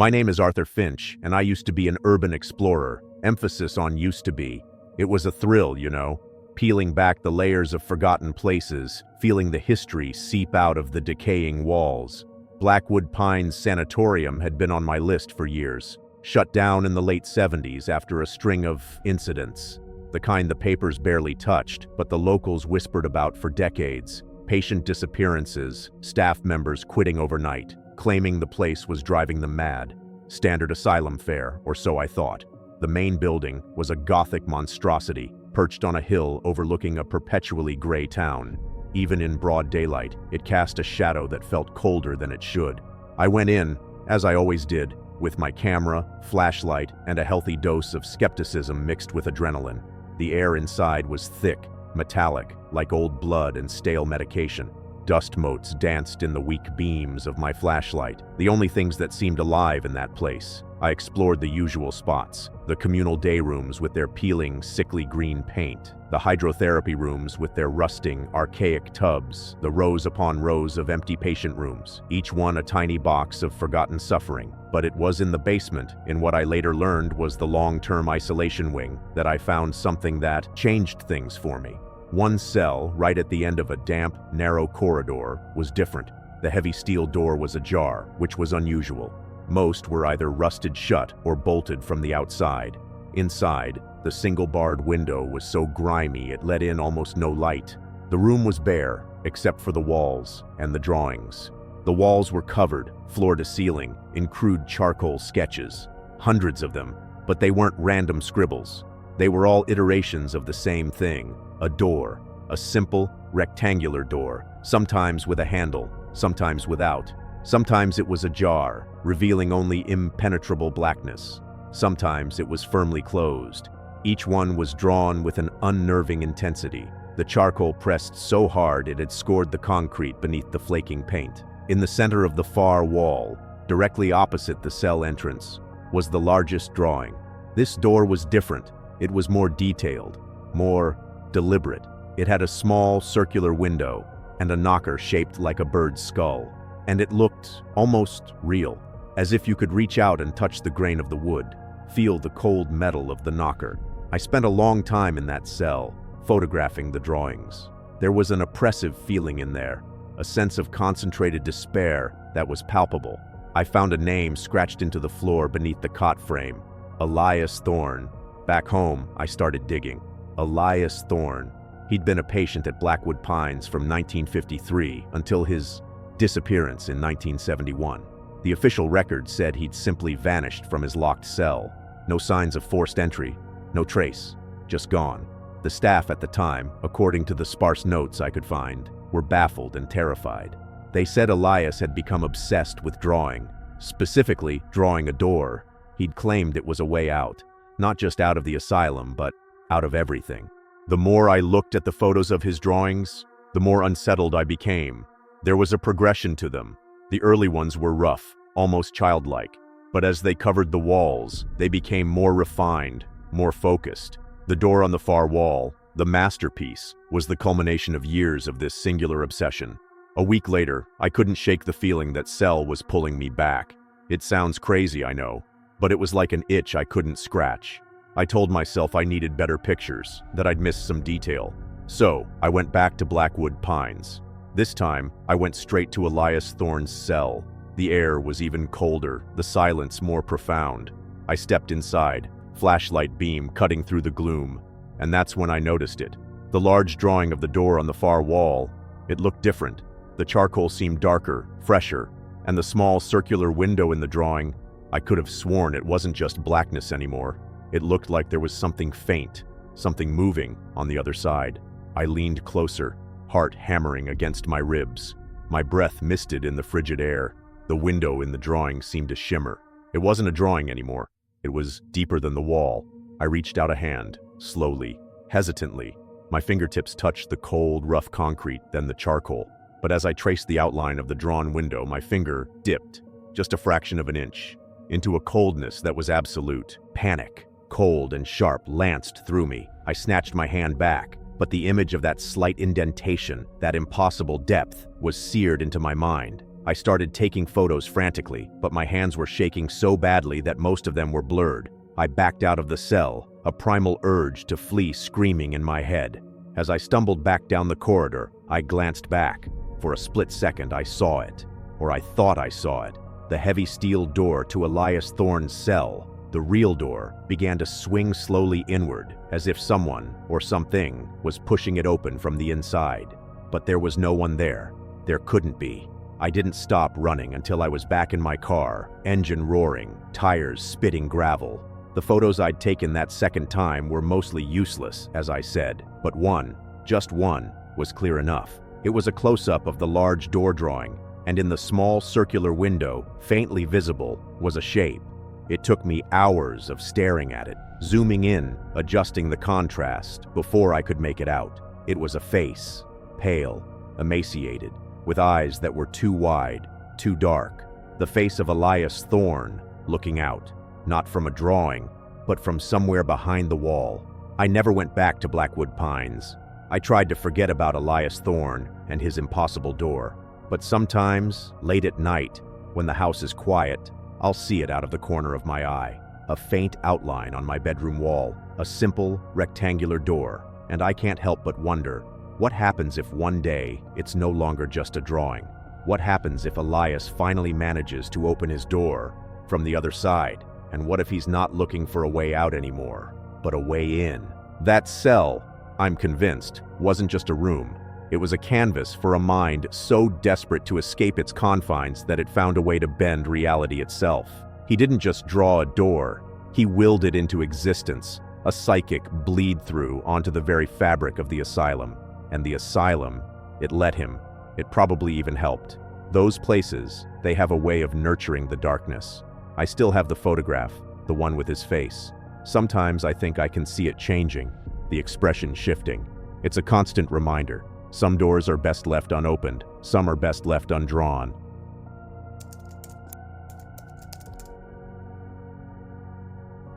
My name is Arthur Finch, and I used to be an urban explorer. Emphasis on used to be. It was a thrill, you know, peeling back the layers of forgotten places, feeling the history seep out of the decaying walls. Blackwood Pines Sanatorium had been on my list for years, shut down in the late 70s after a string of incidents. The kind the papers barely touched, but the locals whispered about for decades. Patient disappearances, staff members quitting overnight, claiming the place was driving them mad. Standard asylum fare, or so I thought. The main building was a Gothic monstrosity, perched on a hill overlooking a perpetually gray town. Even in broad daylight, it cast a shadow that felt colder than it should. I went in, as I always did, with my camera, flashlight, and a healthy dose of skepticism mixed with adrenaline. The air inside was thick, metallic, like old blood and stale medication. Dust motes danced in the weak beams of my flashlight, the only things that seemed alive in that place. I explored the usual spots, the communal day rooms with their peeling, sickly green paint, the hydrotherapy rooms with their rusting, archaic tubs, the rows upon rows of empty patient rooms, each one a tiny box of forgotten suffering. But it was in the basement, in what I later learned was the long-term isolation wing, that I found something that changed things for me. One cell, right at the end of a damp, narrow corridor, was different. The heavy steel door was ajar, which was unusual. Most were either rusted shut or bolted from the outside. Inside, the single-barred window was so grimy it let in almost no light. The room was bare, except for the walls and the drawings. The walls were covered, floor to ceiling, in crude charcoal sketches. Hundreds of them, but they weren't random scribbles. They were all iterations of the same thing. A door, a simple, rectangular door, sometimes with a handle, sometimes without. Sometimes it was ajar, revealing only impenetrable blackness. Sometimes it was firmly closed. Each one was drawn with an unnerving intensity. The charcoal pressed so hard it had scored the concrete beneath the flaking paint. In the center of the far wall, directly opposite the cell entrance, was the largest drawing. This door was different. It was more detailed, more deliberate. It had a small circular window and a knocker shaped like a bird's skull. And it looked almost real, as if you could reach out and touch the grain of the wood, feel the cold metal of the knocker. I spent a long time in that cell, photographing the drawings. There was an oppressive feeling in there, a sense of concentrated despair that was palpable. I found a name scratched into the floor beneath the cot frame. Elias Thorne. Back home, I started digging. Elias Thorne. He'd been a patient at Blackwood Pines from 1953 until his disappearance in 1971. The official record said he'd simply vanished from his locked cell. No signs of forced entry, no trace, just gone. The staff at the time, according to the sparse notes I could find, were baffled and terrified. They said Elias had become obsessed with drawing, specifically drawing a door. He'd claimed it was a way out, not just out of the asylum, but out of everything. The more I looked at the photos of his drawings, the more unsettled I became. There was a progression to them. The early ones were rough, almost childlike, but as they covered the walls, they became more refined, more focused. The door on the far wall, the masterpiece, was the culmination of years of this singular obsession. A week later, I couldn't shake the feeling that cell was pulling me back. It sounds crazy, I know, but it was like an itch I couldn't scratch. I told myself I needed better pictures, that I'd missed some detail. So, I went back to Blackwood Pines. This time, I went straight to Elias Thorne's cell. The air was even colder, the silence more profound. I stepped inside, flashlight beam cutting through the gloom, and that's when I noticed it. The large drawing of the door on the far wall, it looked different. The charcoal seemed darker, fresher, and the small circular window in the drawing, I could have sworn it wasn't just blackness anymore. It looked like there was something faint, something moving on the other side. I leaned closer, heart hammering against my ribs. My breath misted in the frigid air. The window in the drawing seemed to shimmer. It wasn't a drawing anymore. It was deeper than the wall. I reached out a hand, slowly, hesitantly. My fingertips touched the cold, rough concrete, then the charcoal. But as I traced the outline of the drawn window, my finger dipped, just a fraction of an inch, into a coldness that was absolute. Panic, cold and sharp, lanced through me. I snatched my hand back, but the image of that slight indentation, that impossible depth, was seared into my mind. I started taking photos frantically, but my hands were shaking so badly that most of them were blurred. I backed out of the cell, a primal urge to flee screaming in my head. As I stumbled back down the corridor, I glanced back. For a split second, I saw it. Or I thought I saw it. The heavy steel door to Elias Thorne's cell, the real door, began to swing slowly inward, as if someone, or something, was pushing it open from the inside. But there was no one there. There couldn't be. I didn't stop running until I was back in my car, engine roaring, tires spitting gravel. The photos I'd taken that second time were mostly useless, as I said, but one, just one, was clear enough. It was a close-up of the large door drawing, and in the small circular window, faintly visible, was a shape. It took me hours of staring at it, zooming in, adjusting the contrast, before I could make it out. It was a face, pale, emaciated, with eyes that were too wide, too dark. The face of Elias Thorne, looking out, not from a drawing, but from somewhere behind the wall. I never went back to Blackwood Pines. I tried to forget about Elias Thorne and his impossible door. But sometimes, late at night, when the house is quiet, I'll see it out of the corner of my eye. A faint outline on my bedroom wall, a simple, rectangular door, and I can't help but wonder, what happens if one day it's no longer just a drawing? What happens if Elias finally manages to open his door from the other side? And what if he's not looking for a way out anymore, but a way in? That cell, I'm convinced, wasn't just a room. It was a canvas for a mind so desperate to escape its confines that it found a way to bend reality itself. He didn't just draw a door, he willed it into existence, a psychic bleed-through onto the very fabric of the asylum. And the asylum, it let him. It probably even helped. Those places, they have a way of nurturing the darkness. I still have the photograph, the one with his face. Sometimes I think I can see it changing, the expression shifting. It's a constant reminder. Some doors are best left unopened, some are best left undrawn.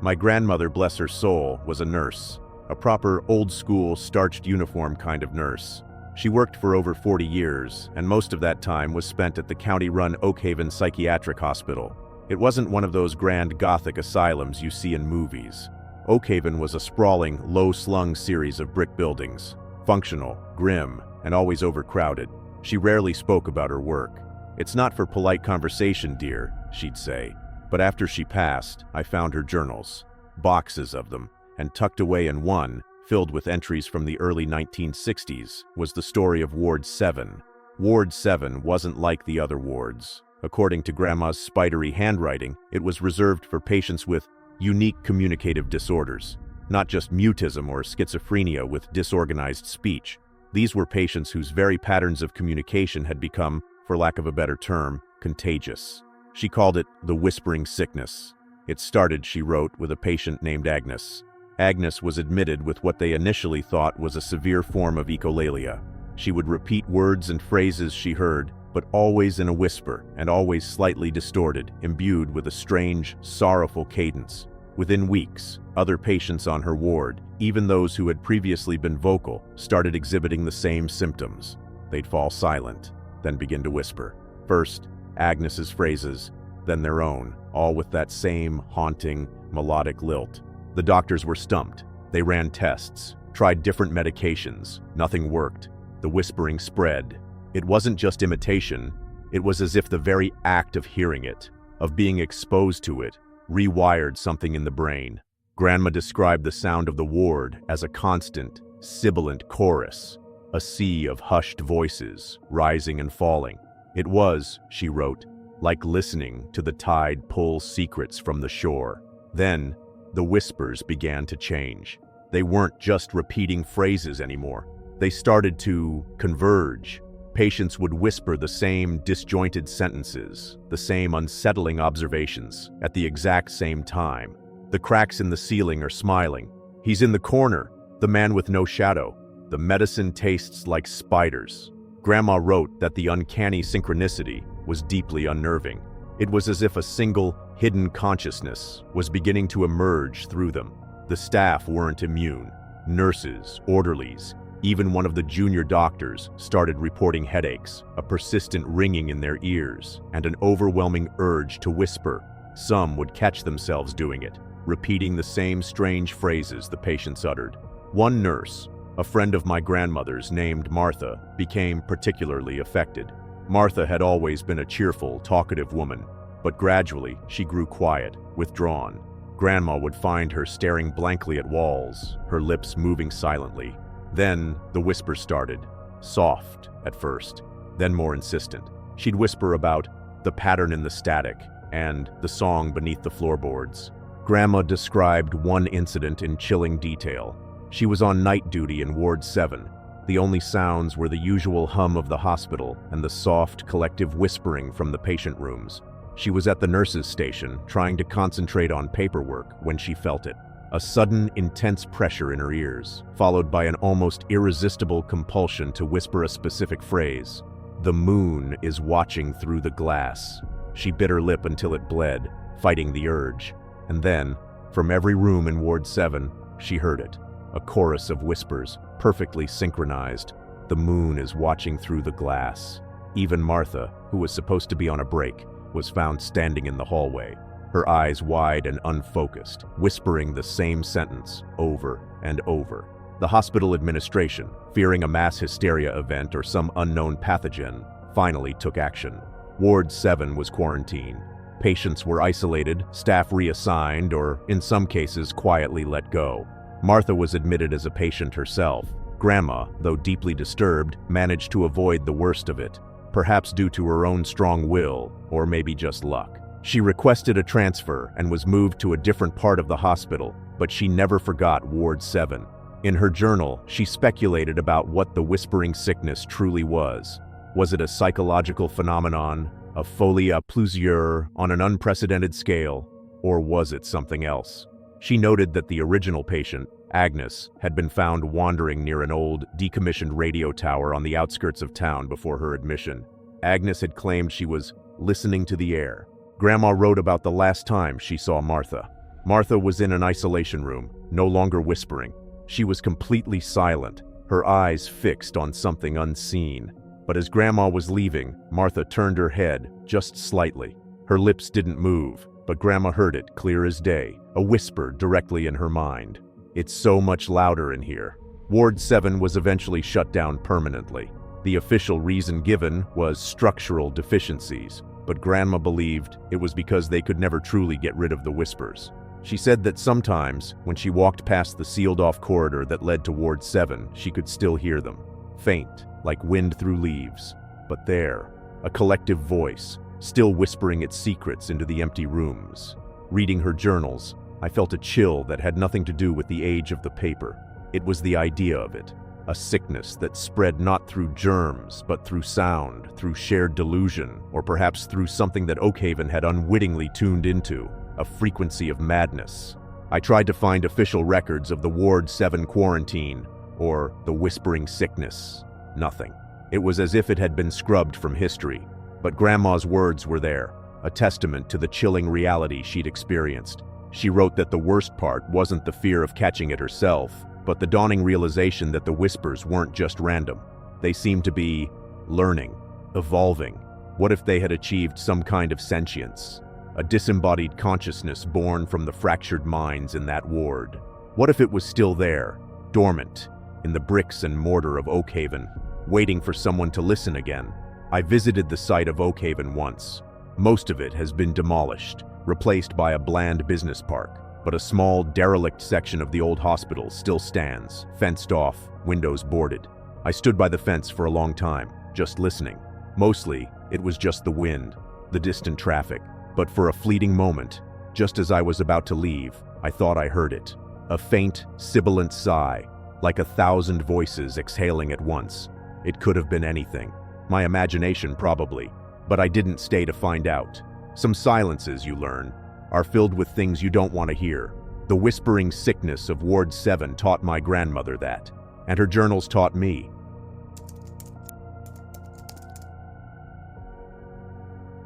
My grandmother, bless her soul, was a nurse. A proper, old-school, starched uniform kind of nurse. She worked for over 40 years, and most of that time was spent at the county-run Oakhaven Psychiatric Hospital. It wasn't one of those grand Gothic asylums you see in movies. Oakhaven was a sprawling, low-slung series of brick buildings. Functional, grim, and always overcrowded. She rarely spoke about her work. "It's not for polite conversation, dear," she'd say. But after she passed, I found her journals. Boxes of them. And tucked away in one, filled with entries from the early 1960s, was the story of Ward 7. Ward 7 wasn't like the other wards. According to Grandma's spidery handwriting, it was reserved for patients with unique communicative disorders, not just mutism or schizophrenia with disorganized speech. These were patients whose very patterns of communication had become, for lack of a better term, contagious. She called it the whispering sickness. It started, she wrote, with a patient named Agnes. Agnes was admitted with what they initially thought was a severe form of echolalia. She would repeat words and phrases she heard, but always in a whisper and always slightly distorted, imbued with a strange, sorrowful cadence. Within weeks, other patients on her ward, even those who had previously been vocal, started exhibiting the same symptoms. They'd fall silent, then begin to whisper. First, Agnes's phrases, then their own, all with that same haunting, melodic lilt. The doctors were stumped. They ran tests, tried different medications. Nothing worked. The whispering spread. It wasn't just imitation. It was as if the very act of hearing it, of being exposed to it, rewired something in the brain. Grandma described the sound of the ward as a constant, sibilant chorus, a sea of hushed voices, rising and falling. It was, she wrote, like listening to the tide pull secrets from the shore. Then, the whispers began to change. They weren't just repeating phrases anymore. They started to converge. Patients would whisper the same disjointed sentences, the same unsettling observations, at the exact same time. The cracks in the ceiling are smiling. He's in the corner, the man with no shadow. The medicine tastes like spiders. Grandma wrote that the uncanny synchronicity was deeply unnerving. It was as if a single, hidden consciousness was beginning to emerge through them. The staff weren't immune. Nurses, orderlies, Even one of the junior doctors started reporting headaches, a persistent ringing in their ears, and an overwhelming urge to whisper. Some would catch themselves doing it, repeating the same strange phrases the patients uttered. One nurse, a friend of my grandmother's named Martha, became particularly affected. Martha had always been a cheerful, talkative woman, but gradually she grew quiet, withdrawn. Grandma would find her staring blankly at walls, her lips moving silently. Then the whisper started, soft at first, then more insistent. She'd whisper about the pattern in the static and the song beneath the floorboards. Grandma described one incident in chilling detail. She was on night duty in Ward 7. The only sounds were the usual hum of the hospital and the soft, collective whispering from the patient rooms. She was at the nurse's station, trying to concentrate on paperwork, when she felt it. A sudden, intense pressure in her ears, followed by an almost irresistible compulsion to whisper a specific phrase. "The moon is watching through the glass." She bit her lip until it bled, fighting the urge. And then, from every room in Ward 7, she heard it. A chorus of whispers, perfectly synchronized. "The moon is watching through the glass." Even Martha, who was supposed to be on a break, was found standing in the hallway, her eyes wide and unfocused, whispering the same sentence over and over. The hospital administration, fearing a mass hysteria event or some unknown pathogen, finally took action. Ward 7 was quarantined. Patients were isolated, staff reassigned, or, in some cases, quietly let go. Martha was admitted as a patient herself. Grandma, though deeply disturbed, managed to avoid the worst of it, perhaps due to her own strong will, or maybe just luck. She requested a transfer and was moved to a different part of the hospital, but she never forgot Ward 7. In her journal, she speculated about what the whispering sickness truly was. Was it a psychological phenomenon, a folie à plusieurs on an unprecedented scale, or was it something else? She noted that the original patient, Agnes, had been found wandering near an old, decommissioned radio tower on the outskirts of town before her admission. Agnes had claimed she was listening to the air. Grandma wrote about the last time she saw Martha. Martha was in an isolation room, no longer whispering. She was completely silent, her eyes fixed on something unseen. But as Grandma was leaving, Martha turned her head, just slightly. Her lips didn't move, but Grandma heard it clear as day, a whisper directly in her mind. "It's so much louder in here." Ward 7 was eventually shut down permanently. The official reason given was structural deficiencies, but Grandma believed it was because they could never truly get rid of the whispers. She said that sometimes, when she walked past the sealed-off corridor that led to Ward 7, she could still hear them, faint, like wind through leaves. But there, a collective voice, still whispering its secrets into the empty rooms. Reading her journals, I felt a chill that had nothing to do with the age of the paper. It was the idea of it, a sickness that spread not through germs, but through sound, through shared delusion, or perhaps through something that Oakhaven had unwittingly tuned into, a frequency of madness. I tried to find official records of the Ward 7 quarantine, or the whispering sickness. Nothing. It was as if it had been scrubbed from history. But Grandma's words were there, a testament to the chilling reality she'd experienced. She wrote that the worst part wasn't the fear of catching it herself, but the dawning realization that the whispers weren't just random. They seemed to be learning, evolving. What if they had achieved some kind of sentience? A disembodied consciousness born from the fractured minds in that ward. What if it was still there, dormant, in the bricks and mortar of Oakhaven, waiting for someone to listen again? I visited the site of Oakhaven once. Most of it has been demolished, replaced by a bland business park, but a small, derelict section of the old hospital still stands, fenced off, windows boarded. I stood by the fence for a long time, just listening. Mostly, it was just the wind, the distant traffic. But for a fleeting moment, just as I was about to leave, I thought I heard it. A faint, sibilant sigh, like 1,000 voices exhaling at once. It could have been anything. My imagination, probably. But I didn't stay to find out. Some silences, you learn, are filled with things you don't want to hear. The whispering sickness of Ward 7 taught my grandmother that, and her journals taught me.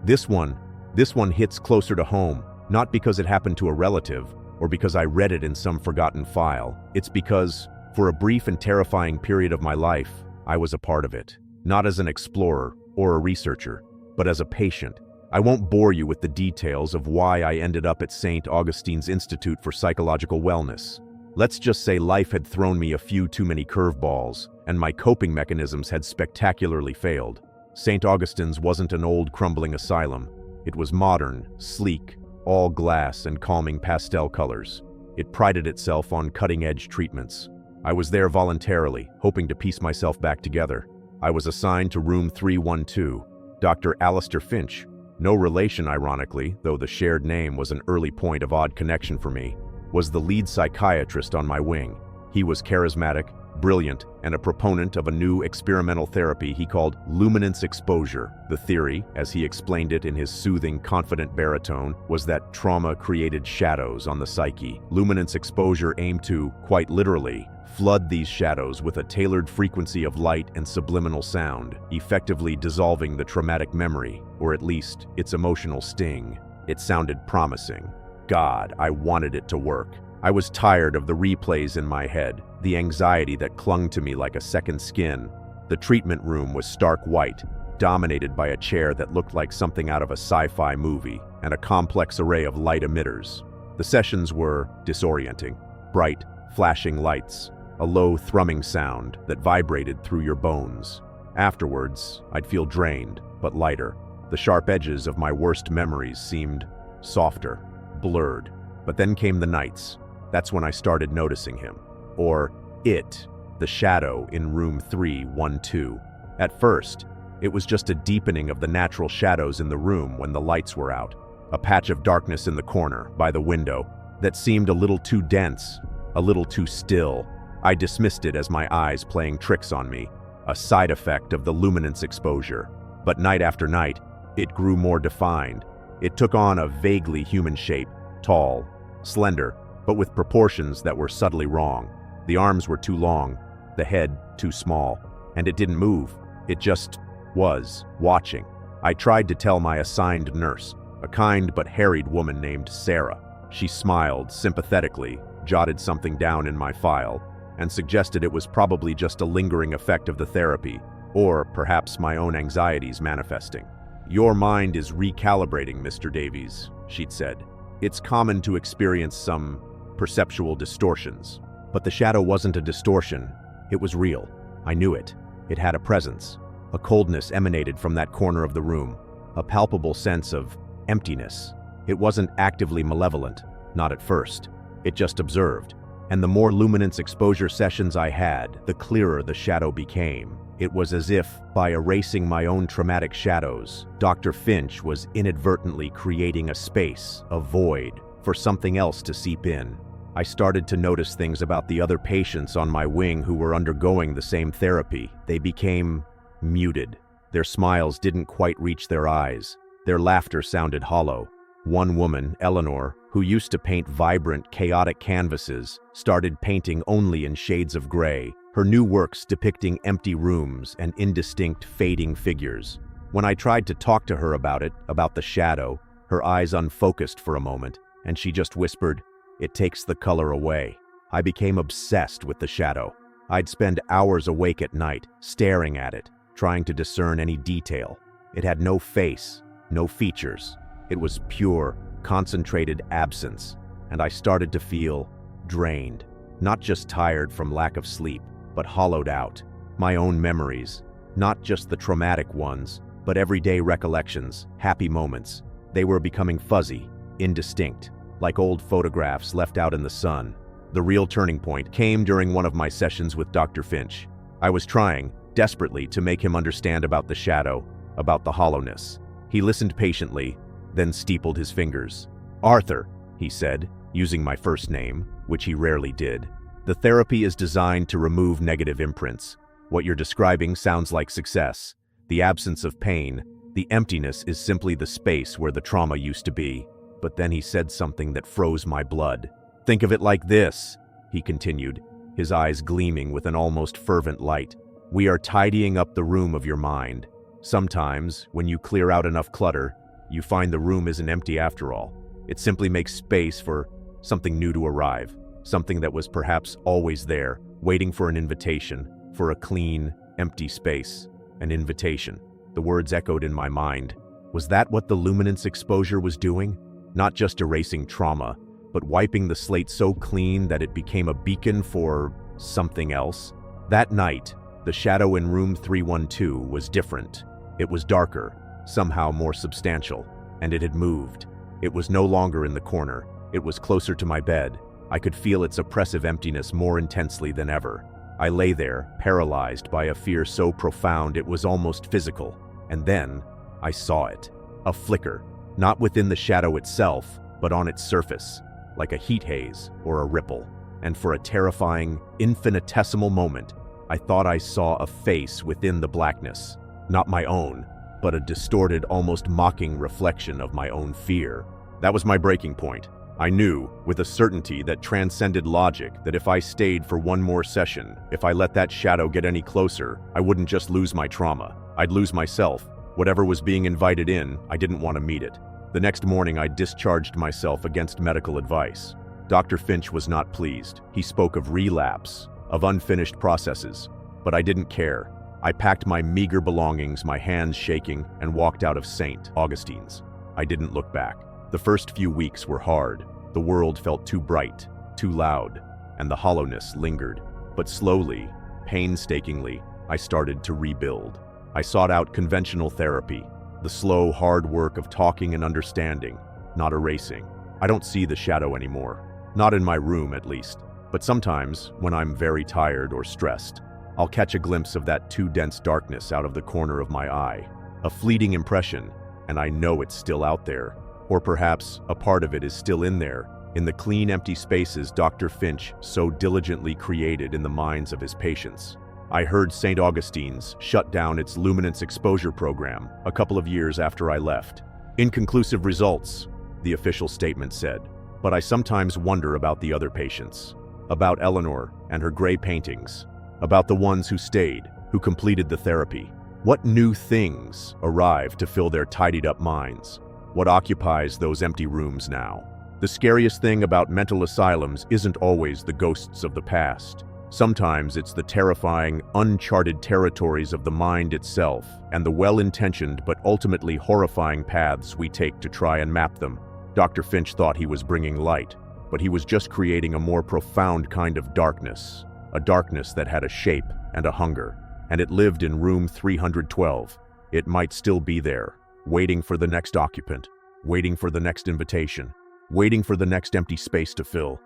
This one hits closer to home, not because it happened to a relative, or because I read it in some forgotten file. It's because For a brief and terrifying period of my life, I was a part of it. Not as an explorer or a researcher, but as a patient. I won't bore you with the details of why I ended up at St. Augustine's Institute for Psychological Wellness. Let's just say life had thrown me a few too many curveballs, and my coping mechanisms had spectacularly failed. St. Augustine's wasn't an old, crumbling asylum. It was modern, sleek, all glass and calming pastel colors. It prided itself on cutting-edge treatments. I was there voluntarily, hoping to piece myself back together. I was assigned to room 312. Dr. Alistair Finch, no relation ironically, though the shared name was an early point of odd connection for me, was the lead psychiatrist on my wing. He was charismatic, brilliant, and a proponent of a new experimental therapy he called luminance exposure. The theory, as he explained it in his soothing, confident baritone, was that trauma created shadows on the psyche. Luminance exposure aimed to, quite literally, flood these shadows with a tailored frequency of light and subliminal sound, effectively dissolving the traumatic memory, or at least its emotional sting. It sounded promising. God, I wanted it to work. I was tired of the replays in my head, the anxiety that clung to me like a second skin. The treatment room was stark white, dominated by a chair that looked like something out of a sci-fi movie, and a complex array of light emitters. The sessions were disorienting. Bright, flashing lights, a low thrumming sound that vibrated through your bones. Afterwards, I'd feel drained, but lighter. The sharp edges of my worst memories seemed softer, blurred. But then came the nights. That's when I started noticing him. Or it, the shadow in room 312. At first, it was just a deepening of the natural shadows in the room when the lights were out. A patch of darkness in the corner, by the window, that seemed a little too dense, a little too still. I dismissed it as my eyes playing tricks on me, a side effect of the luminance exposure. But night after night, it grew more defined. It took on a vaguely human shape, tall, slender, but with proportions that were subtly wrong. The arms were too long, the head too small, and it didn't move. It just was, watching. I tried to tell my assigned nurse, a kind but harried woman named Sarah. She smiled sympathetically, jotted something down in my file, and suggested it was probably just a lingering effect of the therapy, or perhaps my own anxieties manifesting. "Your mind is recalibrating, Mr. Davies," she'd said. "It's common to experience some perceptual distortions." But the shadow wasn't a distortion. It was real. I knew it. It had a presence. A coldness emanated from that corner of the room, a palpable sense of emptiness. It wasn't actively malevolent, not at first. It just observed. And the more luminance exposure sessions I had, the clearer the shadow became. It was as if, by erasing my own traumatic shadows, Dr. Finch was inadvertently creating a space, a void, for something else to seep in. I started to notice things about the other patients on my wing who were undergoing the same therapy. They became muted. Their smiles didn't quite reach their eyes. Their laughter sounded hollow. One woman, Eleanor, who used to paint vibrant, chaotic canvases, started painting only in shades of gray, her new works depicting empty rooms and indistinct, fading figures. When I tried to talk to her about it, about the shadow, her eyes unfocused for a moment, and she just whispered, "It takes the color away." I became obsessed with the shadow. I'd spend hours awake at night, staring at it, trying to discern any detail. It had no face, no features. It was pure, concentrated absence, and I started to feel drained. Not just tired from lack of sleep, but hollowed out. My own memories, not just the traumatic ones, but everyday recollections, happy moments. They were becoming fuzzy, indistinct, like old photographs left out in the sun. The real turning point came during one of my sessions with Dr. Finch. I was trying, desperately, to make him understand about the shadow, about the hollowness. He listened patiently, then steepled his fingers. "Arthur," he said, using my first name, which he rarely did, "the therapy is designed to remove negative imprints. What you're describing sounds like success. The absence of pain, the emptiness is simply the space where the trauma used to be." But then he said something that froze my blood. "Think of it like this," he continued, his eyes gleaming with an almost fervent light. "We are tidying up the room of your mind. Sometimes, when you clear out enough clutter, you find the room isn't empty after all. It simply makes space for something new to arrive, something that was perhaps always there, waiting for an invitation, for a clean, empty space. An invitation. The words echoed in my mind. Was that what the luminance exposure was doing? Not just erasing trauma, but wiping the slate so clean that it became a beacon for something else? That night, the shadow in room 312 was different. It was darker, somehow more substantial, and it had moved. It was no longer in the corner. It was closer to my bed. I could feel its oppressive emptiness more intensely than ever. I lay there, paralyzed by a fear so profound it was almost physical. And then, I saw it. A flicker, not within the shadow itself, but on its surface, like a heat haze or a ripple. And for a terrifying, infinitesimal moment, I thought I saw a face within the blackness. Not my own, but a distorted, almost mocking reflection of my own fear. That was my breaking point. I knew, with a certainty that transcended logic, that if I stayed for one more session, if I let that shadow get any closer, I wouldn't just lose my trauma. I'd lose myself. Whatever was being invited in, I didn't want to meet it. The next morning, I discharged myself against medical advice. Dr. Finch was not pleased. He spoke of relapse, of unfinished processes. But I didn't care. I packed my meager belongings, my hands shaking, and walked out of St. Augustine's. I didn't look back. The first few weeks were hard. The world felt too bright, too loud, and the hollowness lingered. But slowly, painstakingly, I started to rebuild. I sought out conventional therapy, the slow, hard work of talking and understanding, not erasing. I don't see the shadow anymore. Not in my room, at least. But sometimes, when I'm very tired or stressed, I'll catch a glimpse of that too dense darkness out of the corner of my eye. A fleeting impression, and I know it's still out there. Or perhaps a part of it is still in there, in the clean, empty spaces Dr. Finch so diligently created in the minds of his patients. I heard St. Augustine's shut down its luminance exposure program a couple of years after I left. Inconclusive results, the official statement said. But I sometimes wonder about the other patients, about Eleanor and her gray paintings, about the ones who stayed, who completed the therapy. What new things arrived to fill their tidied-up minds? What occupies those empty rooms now? The scariest thing about mental asylums isn't always the ghosts of the past. Sometimes it's the terrifying, uncharted territories of the mind itself and the well-intentioned but ultimately horrifying paths we take to try and map them. Dr. Finch thought he was bringing light, but he was just creating a more profound kind of darkness, a darkness that had a shape and a hunger, and it lived in room 312. It might still be there, waiting for the next occupant, waiting for the next invitation, waiting for the next empty space to fill.